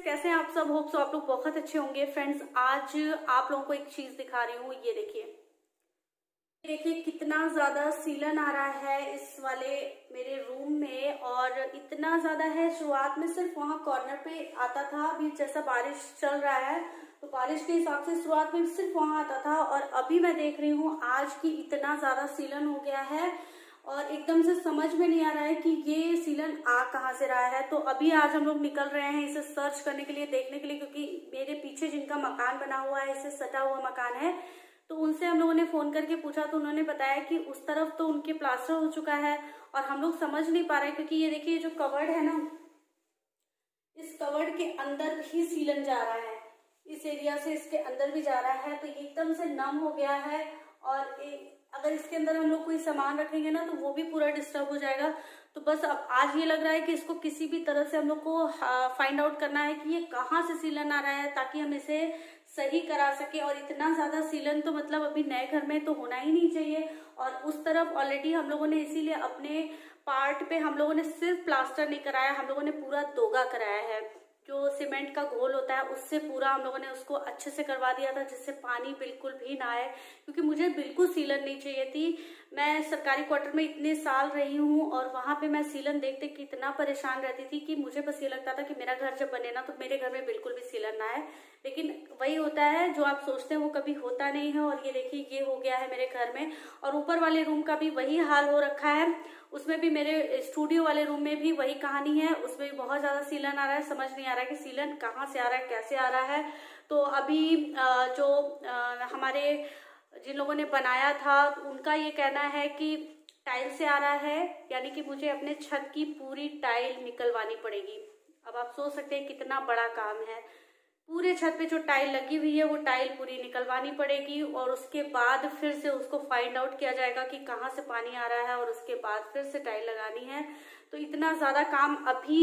कैसे हैं आप सब। होप सो आप लोग बहुत अच्छे होंगे। फ्रेंड्स, आज आप लोगों को एक चीज दिखा रही हूँ। ये देखिए कितना ज्यादा सीलन आ रहा है इस वाले मेरे रूम में, और इतना ज्यादा है। शुरुआत में सिर्फ वहां कॉर्नर पे आता था, अभी जैसा बारिश चल रहा है तो बारिश के हिसाब से शुरुआत में सिर्फ वहां आता था, और अभी मैं देख रही हूँ आज की इतना ज्यादा सीलन हो गया है और एकदम से समझ में नहीं आ रहा है कि ये सीलन आ कहाँ से रहा है। तो अभी आज हम लोग निकल रहे हैं इसे सर्च करने के लिए, देखने के लिए, क्योंकि मेरे पीछे जिनका मकान बना हुआ है, इससे सटा हुआ मकान है, तो उनसे हम लोगों ने फोन करके पूछा तो उन्होंने बताया कि उस तरफ तो उनके प्लास्टर हो चुका है और हम लोग समझ नहीं पा रहे, क्योंकि ये देखिए जो कवर्ड है ना, इस कवर्ड के अंदर भी सीलन जा रहा है, इस एरिया से इसके अंदर भी जा रहा है, तो ये एकदम से नम हो गया है। और अगर इसके अंदर हम लोग कोई सामान रखेंगे ना तो वो भी पूरा डिस्टर्ब हो जाएगा। तो बस अब आज ये लग रहा है कि इसको किसी भी तरह से हम लोग को फाइंड आउट करना है कि ये कहाँ से सीलन आ रहा है, ताकि हम इसे सही करा सके। और इतना ज्यादा सीलन तो मतलब अभी नए घर में तो होना ही नहीं चाहिए। और उस तरफ ऑलरेडी हम लोगों ने इसीलिए अपने पार्ट पे हम लोगों ने सिर्फ प्लास्टर नहीं कराया, हम लोगों ने पूरा दोगा कराया है। जो सीमेंट का घोल होता है उससे पूरा हम लोगों ने उसको अच्छे से करवा दिया था, जिससे पानी बिल्कुल भी ना आए, क्योंकि मुझे बिल्कुल सीलन नहीं चाहिए थी। मैं सरकारी क्वार्टर में इतने साल रही हूँ और वहां पे मैं सीलन देखते कितना परेशान रहती थी कि मुझे बस ये लगता था कि मेरा घर जब बने ना तो मेरे घर में बिल्कुल भी सीलन ना आए। लेकिन वही होता है जो आप सोचते हैं वो कभी होता नहीं है। और ये देखिए ये हो गया है मेरे घर में, और ऊपर वाले रूम का भी वही हाल हो रखा है। उसमें भी, मेरे स्टूडियो वाले रूम में भी वही कहानी है, उसमें भी बहुत ज्यादा सीलन आ रहा है। समझ नहीं आ रहा है कि सीलन कहाँ से आ रहा है, कैसे आ रहा है। तो अभी जो हमारे जिन लोगों ने बनाया था उनका ये कहना है कि टाइल से आ रहा है, यानी कि मुझे अपने छत की पूरी टाइल निकलवानी पड़ेगी। अब आप सोच सकते हैं कितना बड़ा काम है। पूरे छत पे जो टाइल लगी हुई है वो टाइल पूरी निकलवानी पड़ेगी, और उसके बाद फिर से उसको फाइंड आउट किया जाएगा कि कहाँ से पानी आ रहा है, और उसके बाद फिर से टाइल लगानी है। तो इतना ज्यादा काम अभी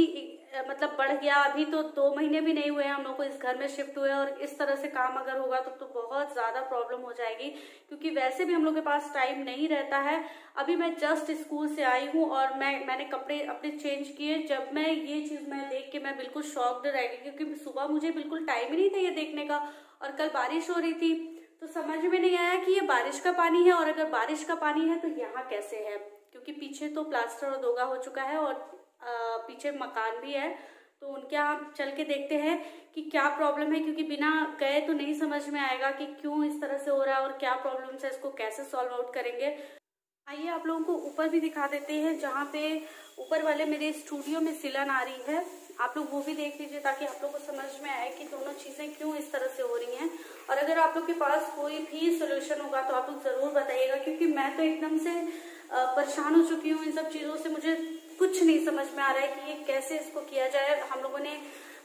मतलब बढ़ गया। अभी तो 2 महीने भी नहीं हुए हम लोग को इस घर में शिफ्ट हुए, और इस तरह से काम अगर होगा तो बहुत ज्यादा प्रॉब्लम हो जाएगी, क्योंकि वैसे भी हम लोग के पास टाइम नहीं रहता है। अभी मैं जस्ट स्कूल से आई हूँ और मैंने कपड़े अपने चेंज किए। जब मैं ये चीज मैं देख के मैं बिल्कुल शॉक्ड रह गई, क्योंकि सुबह मुझे बिल्कुल टाइम ही नहीं था ये देखने का, और कल बारिश हो रही थी। तो समझ में नहीं आया कि ये बारिश का पानी है, और अगर बारिश का पानी है तो यहाँ कैसे है, क्योंकि पीछे तो प्लास्टर और दोगा हो चुका है और पीछे मकान भी है। तो उनके यहाँ चल के देखते हैं कि क्या प्रॉब्लम है, क्योंकि बिना गए तो नहीं समझ में आएगा कि क्यों इस तरह से हो रहा है और क्या प्रॉब्लम है, इसको कैसे सॉल्व आउट करेंगे। आइए आप लोगों को ऊपर भी दिखा देते हैं, जहाँ पे ऊपर वाले मेरे स्टूडियो में सीलन आ रही है। आप लोग वो भी देख लीजिए, ताकि आप लोग को समझ में आए कि दोनों चीजें क्यों इस तरह से हो रही हैं। और अगर आप लोग के पास कोई भी सोल्यूशन होगा तो आप लोग जरूर बताइएगा, क्योंकि मैं तो एकदम से परेशान हो चुकी हूँ इन सब चीजों से। मुझे कुछ नहीं समझ में आ रहा है कि ये कैसे इसको किया जाए। हम लोगों ने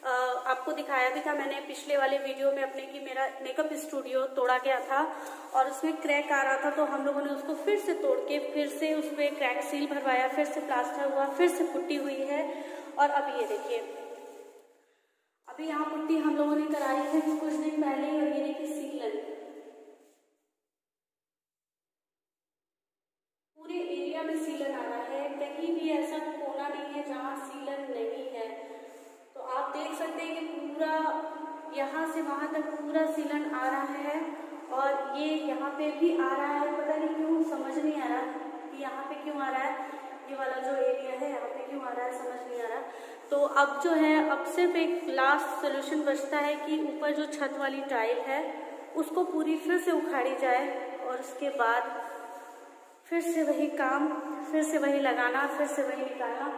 आपको दिखाया भी था मैंने पिछले वाले वीडियो में अपने कि मेरा मेकअप स्टूडियो तोड़ा गया था और उसमें क्रैक आ रहा था, तो हम लोगों ने उसको फिर से तोड़ के फिर से उस पर क्रैक सील भरवाया, फिर से प्लास्टर हुआ, फिर से पुट्टी हुई है। और अभी ये देखिए, अभी यहाँ पुट्टी हम लोगों ने कराई है कुछ दिन पहले, और ये देखिए सीलन पूरे एरिया में सीलन आ रहा है। कहीं भी ऐसा कोना नहीं है जहाँ सीलन नहीं है। तो आप देख सकते हैं कि पूरा यहाँ से वहां तक पूरा सीलन आ रहा है, और ये यहाँ पे भी आ रहा है। पता नहीं क्यों, समझ नहीं आ रहा कि यहाँ पे क्यों आ रहा है। ये वाला जो एरिया है यहाँ पे क्यों आ रहा है, समझ नहीं आ रहा। तो अब जो है, अब सिर्फ एक लास्ट सोल्यूशन बचता है कि ऊपर जो छत वाली टाइल है उसको पूरी फिर से उखाड़ी जाए, और उसके बाद फिर से वही काम, फिर से वही लगाना, फिर से वही निकालना।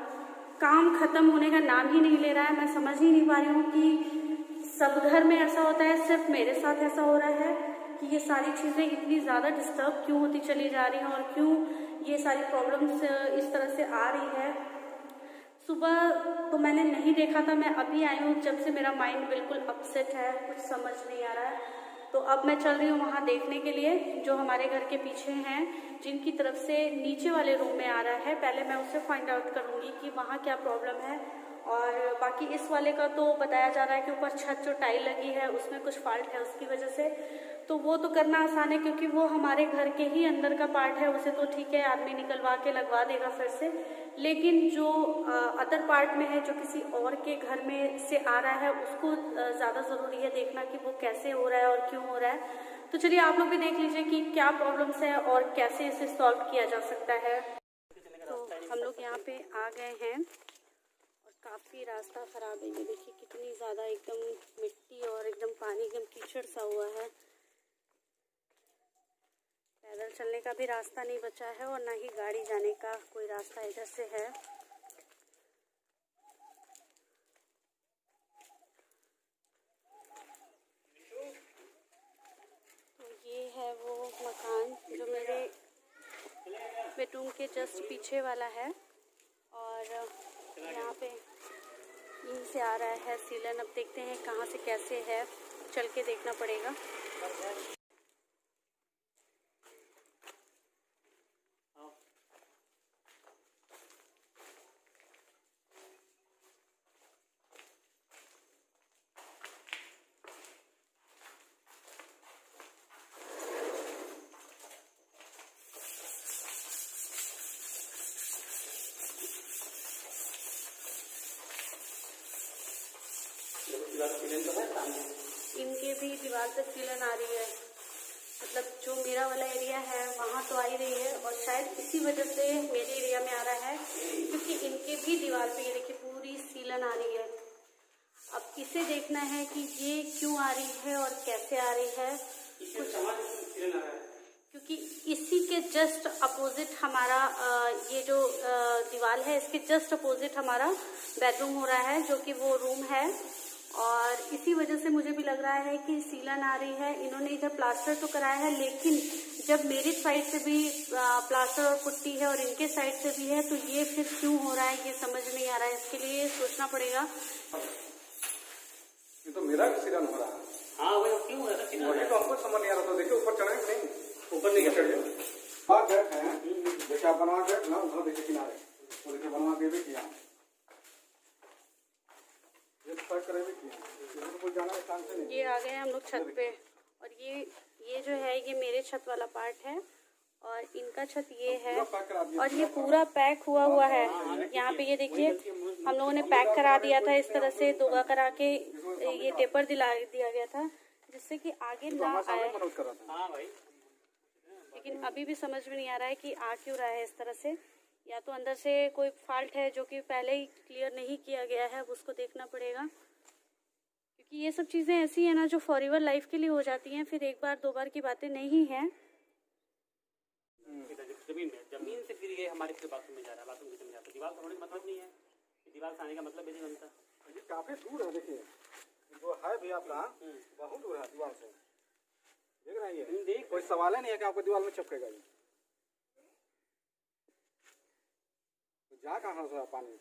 काम खत्म होने का नाम ही नहीं ले रहा है। मैं समझ ही नहीं पा रही हूँ कि सब घर में ऐसा होता है, सिर्फ मेरे साथ ऐसा हो रहा है कि ये सारी चीजें इतनी ज्यादा डिस्टर्ब क्यों होती चली जा रही हैं, और क्यों ये सारी प्रॉब्लम्स इस तरह से आ रही है। सुबह तो मैंने नहीं देखा था, मैं अभी आई हूँ जब से मेरा माइंड बिल्कुल अपसेट है, कुछ समझ नहीं आ रहा है। तो अब मैं चल रही हूँ वहाँ देखने के लिए, जो हमारे घर के पीछे हैं, जिनकी तरफ से नीचे वाले रूम में आ रहा है। पहले मैं उससे फाइंड आउट करूँगी कि वहाँ क्या प्रॉब्लम है, और बाकी इस वाले का तो बताया जा रहा है कि ऊपर छत जो टाइल लगी है उसमें कुछ फॉल्ट है उसकी वजह से, तो वो तो करना आसान है क्योंकि वो हमारे घर के ही अंदर का पार्ट है, उसे तो ठीक है आदमी निकलवा के लगवा देगा फिर से। लेकिन जो अदर पार्ट में है जो किसी और के घर में से आ रहा है उसको ज़्यादा ज़रूरी है देखना कि वो कैसे हो रहा है और क्यों हो रहा है। तो चलिए आप लोग भी देख लीजिए कि क्या प्रॉब्लम्स है और कैसे इसे सॉल्व किया जा सकता है। तो हम लोग यहाँ पे आ गए हैं और काफ़ी रास्ता ख़राब है, ये देखिए कितनी ज़्यादा एकदम मिट्टी और एकदम पानी एकदम कीचड़ सा हुआ है। पैदल चलने का भी रास्ता नहीं बचा है और ना ही गाड़ी जाने का कोई रास्ता इधर से है। तो ये है वो मकान जो मेरे बेडरूम के जस्ट पीछे वाला है और यहाँ पे यहीं से आ रहा है सीलन। अब देखते हैं कहाँ से कैसे है, चल के देखना पड़ेगा। इनके भी दीवार पे सीलन आ रही है, मतलब जो मेरा वाला एरिया है वहाँ तो आ ही रही है और शायद इसी वजह से मेरे एरिया में आ रहा है क्योंकि इनके भी दीवार पे ये देखिए पूरी सीलन आ रही है। अब इसे देखना है कि ये क्यों आ रही है और कैसे आ रही है, क्योंकि इसी के जस्ट अपोजिट हमारा ये जो दीवार है इसके जस्ट अपोजिट हमारा बेडरूम हो रहा है जो कि वो रूम है और इसी वजह से मुझे भी लग रहा है कि सीलन आ रही है। इन्होंने इधर प्लास्टर तो कराया है लेकिन जब मेरी साइड से भी प्लास्टर और पुट्टी है और इनके साइड से भी है तो ये फिर क्यों हो रहा है ये समझ नहीं आ रहा है। इसके लिए सोचना पड़ेगा। ये तो मेरा भी सीलन हो रहा है। हाँ वही क्यों हो रहा है? वही तो हमको समझ नहीं आ रहा था। देखिए ऊपर चढ़े नहीं, ऊपर नहीं चढ़े। हाँ गेट है, जैसे आप बनवा गेट ना उधर देखिए किनारे, वो देखिए बनवा के भी किया, ये आ गए हम लोग छत पे और ये जो है ये मेरे छत वाला पार्ट है और इनका छत ये है और ये पूरा पैक हुआ है। यहाँ पे ये देखिए हम लोगों ने पैक करा दिया था इस तरह से, दोगा करा के ये टेपर दिया गया था जिससे कि आगे ना आए, लेकिन अभी भी समझ में नहीं आ रहा है कि आ क्यों रहा है इस तरह से। या तो अंदर से कोई फॉल्ट है जो कि पहले ही क्लियर नहीं किया गया है, अब उसको देखना पड़ेगा क्योंकि ये सब चीज़ें ऐसी हैं ना जो फॉरएवर लाइफ के लिए हो जाती हैं, फिर एक बार दो बार की बातें नहीं हैं। जमीन से फिर ये हमारे बाथरूम में जा रहा है, बाथरूम में जाता है। दीवार का होने का मतलब नहीं है, दीवार से आने का मतलब नहीं बनता। ये काफी दूर है, देखिए जो है भी आपका बहुत दूर है दीवार से, देख रहे हैं। ये कोई सवाल ही नहीं है कि आपको दीवार में चिपकेगा। ये जा कहाँ से पानी?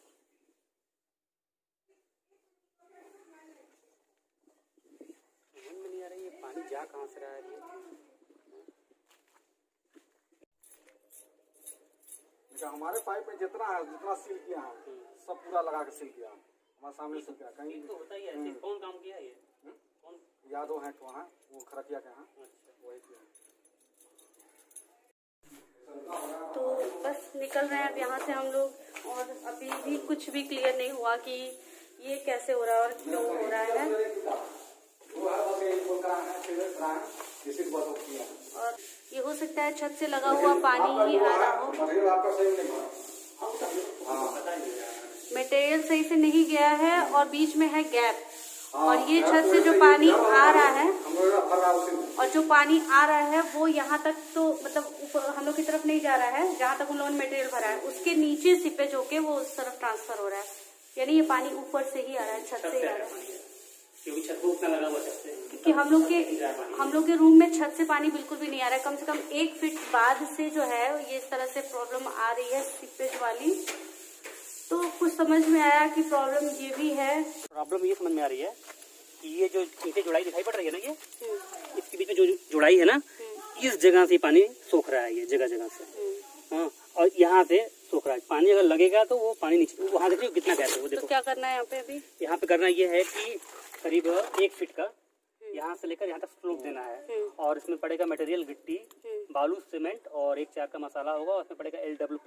समझ में नहीं आ रही है पानी जा कहाँ से रहा है। हमारे पाइप में जितना है जितना सील किया है सब पूरा लगा के सील किया, हमारे सामने सील किया। कहीं तो होता ही है। कौन काम किया ये? कौन? यादव है वहाँ, वो खरकिया के यहाँ वही किया। तो बस निकल रहे हैं अब यहाँ से हम लोग और अभी भी कुछ भी क्लियर नहीं हुआ कि ये कैसे हो रहा है और क्यों हो रहा है। और ये हो सकता है छत से लगा हुआ पानी ही आ रहा हो, मटेरियल सही से नहीं गया है और बीच में है गैप और ये छत से जो पानी आ रहा है और जो पानी आ रहा है वो यहाँ तक तो मतलब ऊपर हम लोग की तरफ नहीं जा रहा है, जहाँ तक उन लोगों ने मटेरियल भरा है उसके नीचे सीपेज होके वो उस तरफ ट्रांसफर हो रहा है, यानी ये पानी ऊपर से ही आ रहा है, छत से ही आ रहा है। क्योंकि छत को उतना लगा हुआ छत से, क्योंकि हम लोग के रूम में छत से पानी बिल्कुल भी नहीं आ रहा है। कम से कम 1 फीट बाद से जो है ये इस तरह से प्रॉब्लम आ रही है सीपेज वाली। तो कुछ समझ में आया कि प्रॉब्लम ये भी है। प्रॉब्लम ये समझ में आ रही है कि ये जो नीचे जुड़ाई दिखाई पड़ रही है ना, ये इसके बीच में जो जुड़ाई है ना, इस जगह से पानी सोख रहा है ये जगह जगह से। हाँ, और यहाँ से सोख रहा है। पानी अगर लगेगा तो वो पानी नीचे, वहाँ देखिए कितना गैप है वो देखो। तो क्या करना है यहाँ पे अभी? यहाँ पे करना ये है कि करीब 1 फीट का यहाँ से लेकर यहाँ तक स्लोप देना है, और इसमें पड़ेगा मटेरियल गिट्टी, बालू, सीमेंट और 1 चार का मसाला होगा, और उसमें पड़ेगा LW+।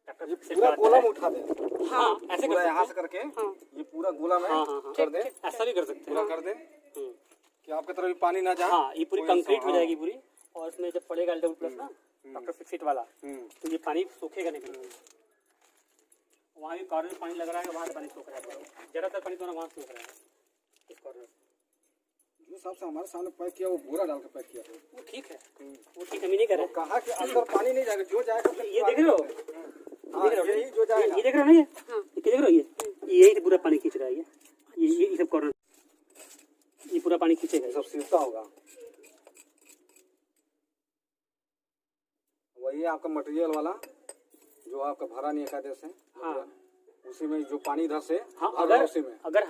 पूरा गोला में उठा दे। हाँ, ऐसे पूरा यहाँ से करके ये पूरा गोला में कर दे। ऐसा भी कर सकते पूरा हैं, कर दे कि आपके तरफ भी पानी ना जाए। हाँ, ये पूरी कंक्रीट हो जाएगी पूरी, और इसमें जब पड़ेगा LW+ ना डॉक्टर 6 फीट वाला, तो ये पानी सूखेगा नहीं बिल्कुल। वहाँ भी कॉर्नर में पानी लग रहा है, वहाँ से पानी सूख रहा है, ज़्यादातर पानी तो वहाँ सूख रहा है इस कॉर्नर। जिस हिसाब से हमारे सामने पैक किया वो बोरा डाल के पैक किया वो ठीक है, वो ठीक है, मैं नहीं कर रहा। कहा कि अंदर पानी नहीं जाएगा, जो जाएगा ये देख रहे हो, यही जो जाएगा। ये देख रहे हो ना, ये देख रहे हो, ये यही पूरा पानी खींच रहा है, ये सब कॉर्नर, ये पूरा पानी खींचेगा, सब सीधता होगा। वही आपका मटेरियल वाला जो आपका भरा नहीं है कायदे से, हाँ, उसी में जो पानी इधर से, हाँ, उसी में अगर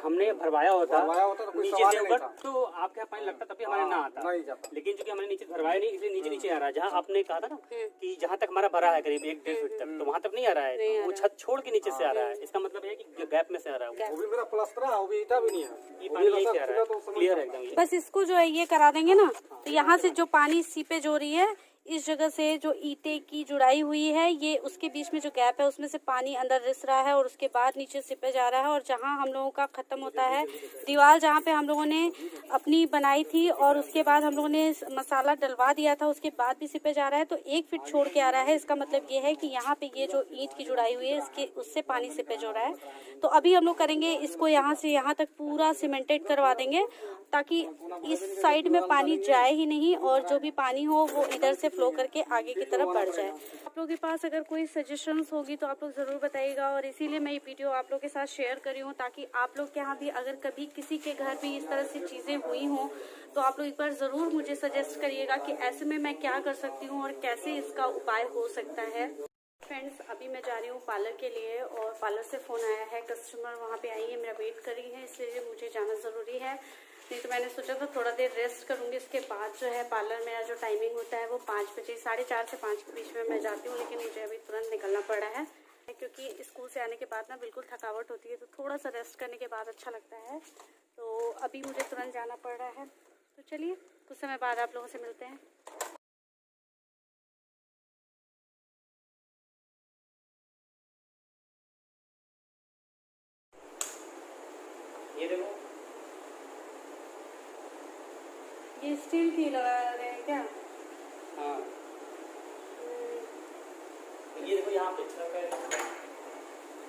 हमने भरवाया होता तो कोई नीचे सवाल से नहीं ऊपर, था। तो आपके यहाँ पानी लगता तभी हमारे ना आता, नहीं जाता। लेकिन चूंकि हमने नीचे भरवाया नहीं, इसलिए नीचे नीचे आ रहा है। जहाँ आपने कहा था ना कि जहाँ तक हमारा भरा है करीब 1-1.5 फीट तक, तो वहाँ तक नहीं आ रहा है, वो छत छोड़ के नीचे से आ रहा है। इसका मतलब है कि गैप में से आ रहा है, वो भी मेरा प्लास्टर है, वो भी ईटा भी नहीं है, ये पानी यहीं से आ रहा है, क्लियर है एकदम। बस इसको जो है ये करा देंगे ना, तो यहाँ से जो पानी सीपेज हो रही है, इस जगह से जो ईंटे की जुड़ाई हुई है, ये उसके बीच में जो गैप है उसमें से पानी अंदर रिस रहा है, और उसके बाद नीचे सिपे जा रहा है। और जहाँ हम लोगों का खत्म होता है दीवार, जहाँ पे हम लोगों ने अपनी बनाई थी और उसके बाद हम लोगों ने मसाला डलवा दिया था, उसके बाद भी सिपे जा रहा है, तो 1 फीट छोड़ के आ रहा है। इसका मतलब ये है कि यहाँ पे ये जो ईंट की जुड़ाई हुई है, इसके उससे पानी सिपेज हो रहा है। तो अभी हम लोग करेंगे इसको यहाँ से यहाँ तक पूरा सीमेंटेड करवा देंगे, ताकि इस साइड में पानी जाए ही नहीं, और जो भी पानी हो वो इधर से फ्लो करके आगे की तरफ बढ़ जाए। आप लोगों के पास अगर कोई सजेशंस होगी तो आप लोग ज़रूर बताइएगा, और इसीलिए मैं ये वीडियो आप लोगों के साथ शेयर करी हूँ, ताकि आप लोग के यहाँ भी अगर कभी किसी के घर भी इस तरह से चीज़ें हुई हों तो आप लोग एक बार ज़रूर मुझे सजेस्ट करिएगा कि ऐसे में मैं क्या कर सकती हूँ और कैसे इसका उपाय हो सकता है। फ्रेंड्स, अभी मैं जा रही हूँ पार्लर के लिए, और पार्लर से फ़ोन आया है, कस्टमर वहाँ पे आई है, मेरा वेट कर रही है, इसलिए मुझे जाना ज़रूरी है। नहीं तो मैंने सोचा था थोड़ा देर रेस्ट करूँगी, इसके बाद जो है पार्लर मेरा जो टाइमिंग होता है वो 5 बजे, 4:30 से 5 के बीच में मैं जाती हूँ, लेकिन मुझे अभी तुरंत निकलना पड़ रहा है, क्योंकि स्कूल से आने के बाद ना बिल्कुल थकावट होती है, तो थोड़ा सा रेस्ट करने के बाद अच्छा लगता है। तो अभी मुझे तुरंत जाना पड़ रहा है, तो चलिए कुछ समय बाद आप लोगों से मिलते हैं। ये देखो, ये स्टील की लगा रहे हैं क्या? हाँ, ये देखो यहाँ पे छत है,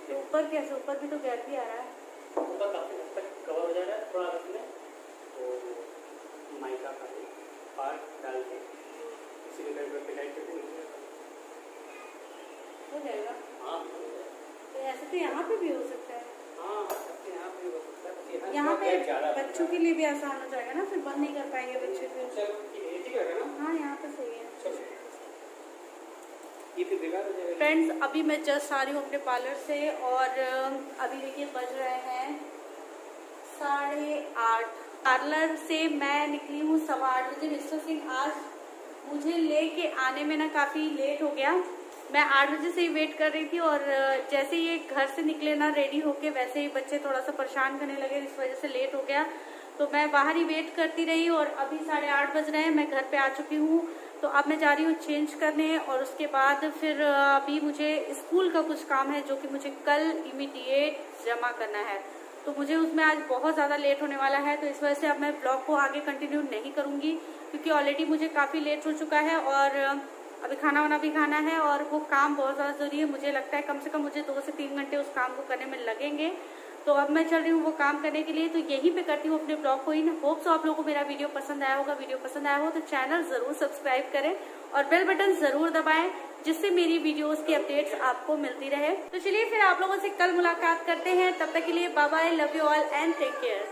तो ऊपर कैसे? ऊपर भी तो गैप ही आ रहा है, ऊपर काफी हद तक कवर हो जा रहा है थोड़ा में, तो माइका का पार्ट डाल के इसी पे लाइट करके हो जाएगा। हाँ, तो ऐसे तो यहाँ पे भी हो सकता है, हाँ, यहाँ पे हो सकता है, यहाँ पे बच्चों के लिए भी आसान हो जाएगा ना, फिर बंद नहीं कर पाएंगे बच्चे फिर। हाँ, यहाँ पे सही है। फ्रेंड्स, अभी मैं जस्ट आ रही हूँ अपने पार्लर से, और अभी देखिए बज रहे हैं 8:30। पार्लर से मैं निकली हूँ 8:15 बजे। मिस्टर सिंह आज मुझे लेके आने में ना काफ़ी लेट हो गया, मैं 8 बजे से ही वेट कर रही थी, और जैसे ये घर से निकले ना रेडी होके, वैसे ही बच्चे थोड़ा सा परेशान करने लगे, इस वजह से लेट हो गया, तो मैं बाहर ही वेट करती रही, और अभी 8:30 बज रहे हैं, मैं घर पे आ चुकी हूँ। तो अब मैं जा रही हूँ चेंज करने, और उसके बाद फिर अभी मुझे स्कूल का कुछ काम है जो कि मुझे कल इमीडिएट जमा करना है, तो मुझे उसमें आज बहुत ज़्यादा लेट होने वाला है, तो इस वजह से अब मैं ब्लॉग को आगे कंटिन्यू नहीं करूँगी, क्योंकि ऑलरेडी मुझे काफ़ी लेट हो चुका है, और अभी खाना वाना भी खाना है, और वो काम बहुत ज़्यादा ज़रूरी है। मुझे लगता है कम से कम मुझे 2 से 3 घंटे उस काम को करने में लगेंगे, तो अब मैं चल रही हूँ वो काम करने के लिए। तो यहीं पे करती हूँ अपने ब्लॉग को ही। होप सो आप लोगों को मेरा वीडियो पसंद आया होगा। वीडियो पसंद आया हो तो चैनल ज़रूर सब्सक्राइब करें और बेल बटन ज़रूर दबाएं, जिससे मेरी वीडियोस की अपडेट्स आपको मिलती रहे। तो चलिए फिर आप लोगों से कल मुलाकात करते हैं, तब तक के लिए bye bye, love you all and take care.